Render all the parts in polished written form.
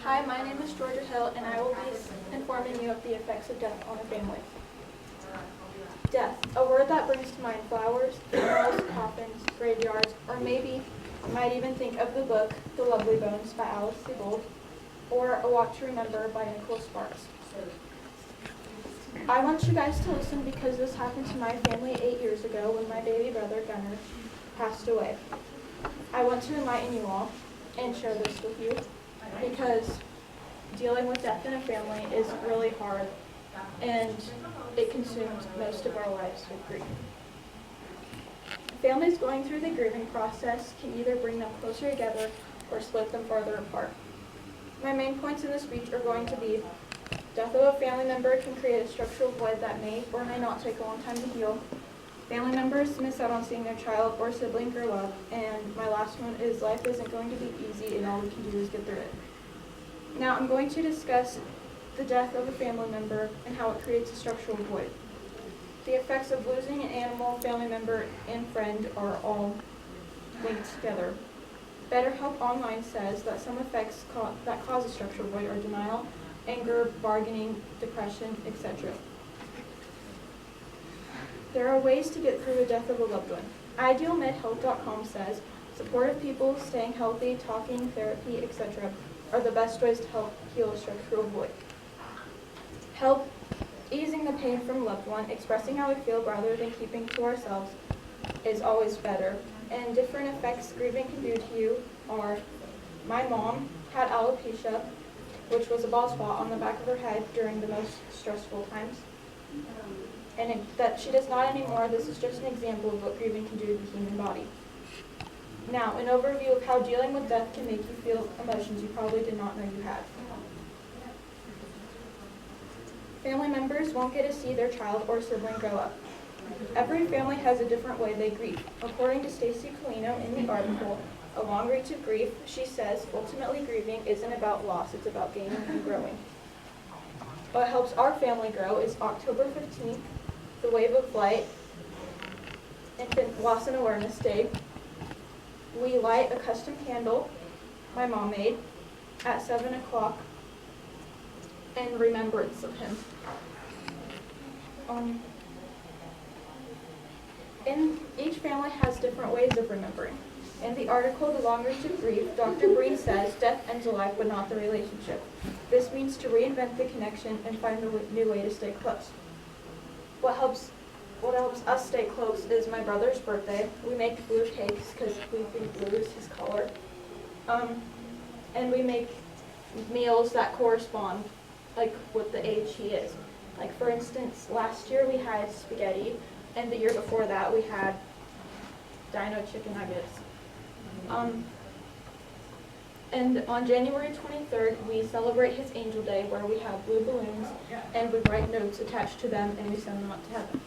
Hi, my name is Georgia Hill, and I will be informing you of the effects of death on a family. Death, a word that brings to mind flowers, funerals, coffins, graveyards, or maybe you might even think of the book The Lovely Bones by Alice Sebold, or A Walk to Remember by Nicholas Sparks. I want you guys to listen because this happened to my family 8 years ago when my baby brother Gunnar passed away. I want to enlighten you all and share this with you because dealing with death in a family is really hard and it consumes most of our lives with grief. Families going through the grieving process can either bring them closer together or split them farther apart. My main points in this speech are going to be death of a family member can create a structural void that may or may not take a long time to heal. Family members miss out on seeing their child or sibling grow up. And my last one is life isn't going to be easy and all we can do is get through it. Now I'm going to discuss the death of a family member and how it creates a structural void. The effects of losing an animal, family member, and friend are all linked together. BetterHelp Online says that some effects that cause a structural void are denial, anger, bargaining, depression, etc. There are ways to get through the death of a loved one. IdealMedHealth.com says supportive people, staying healthy, talking, therapy, etc. are the best ways to help heal a structural void. Help easing the pain from a loved one, expressing how we feel rather than keeping to ourselves is always better. And different effects grieving can do to you are, my mom had alopecia, which was a bald spot on the back of her head during the most stressful times. And that she does not anymore. This is just an example of what grieving can do to the human body. Now, an overview of how dealing with death can make you feel emotions you probably did not know you had. Family members won't get to see their child or sibling grow up. Every family has a different way they grieve. According to Stacy Colino in the article, A Long Reach of Grief, she says, ultimately grieving isn't about loss, it's about gaining and growing. What helps our family grow is October 15th, the Wave of Light, Infant Loss and Awareness Day. We light a custom candle my mom made at 7 o'clock in remembrance of him. And each family has different ways of remembering. In the article, The Long Reach of Grief, Dr. Breen says death ends a life but not the relationship. This means to reinvent the connection and find a new way to stay close. What helps us stay close is my brother's birthday. We make blue cakes because we think blue is his color. And we make meals that correspond like with the age he is. Like for instance, last year we had spaghetti, and the year before that we had dino chicken nuggets. And on January 23rd, we celebrate his Angel Day, where we have blue balloons, and we write notes attached to them, and we send them up to heaven.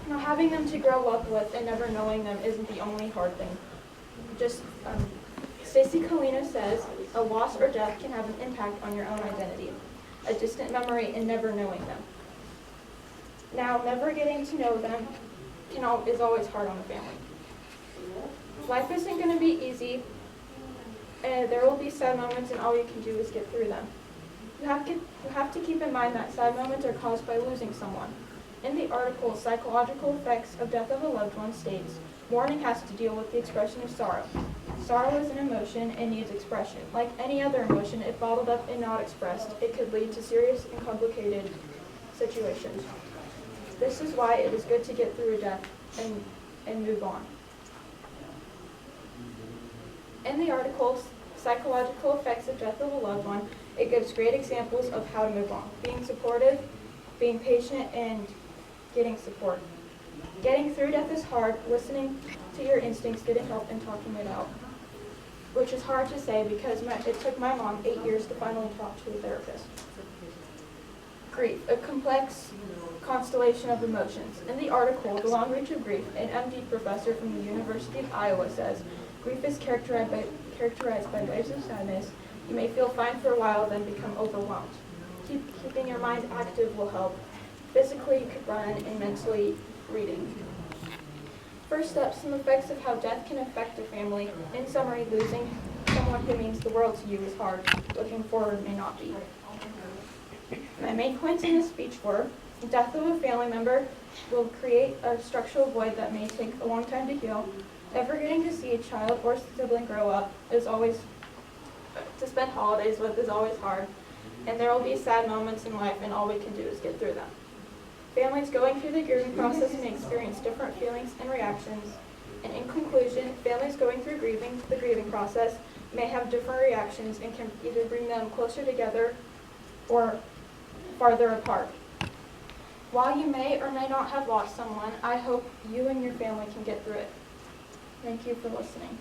Now, having them to grow up with and never knowing them isn't the only hard thing. Stacy Colino says, a loss or death can have an impact on your own identity, a distant memory and never knowing them. Now, never getting to know them is always hard on a family. Life isn't going to be easy, and there will be sad moments, and all you can do is get through them. You have to keep in mind that sad moments are caused by losing someone. In the article, Psychological Effects of Death of a Loved One states, mourning has to deal with the expression of sorrow. Sorrow is an emotion and needs expression. Like any other emotion, if bottled up and not expressed, it could lead to serious and complicated situations. This is why it is good to get through a death and move on. In the article, Psychological Effects of Death of a Loved One, it gives great examples of how to move on. Being supportive, being patient, and getting support. Getting through death is hard. Listening to your instincts, getting help, and talking it out. Which is hard to say because it took my mom 8 years to finally talk to a therapist. Grief, a complex constellation of emotions. In the article, The Long Reach of Grief, an MD professor from the University of Iowa says, grief is characterized by waves of sadness. You may feel fine for a while, then become overwhelmed. Keeping your mind active will help. Physically, you could run, and mentally, reading. First step, some effects of how death can affect a family. In summary, losing someone who means the world to you is hard. Looking forward may not be. My main points in this speech were, death of a family member will create a structural void that may take a long time to heal. Ever getting to see a child or sibling grow up is always, to spend holidays with is always hard. And there will be sad moments in life, and all we can do is get through them. Families going through the grieving process may experience different feelings and reactions. And in conclusion, families going through the grieving process may have different reactions and can either bring them closer together or farther apart. While you may or may not have lost someone, I hope you and your family can get through it. Thank you for listening.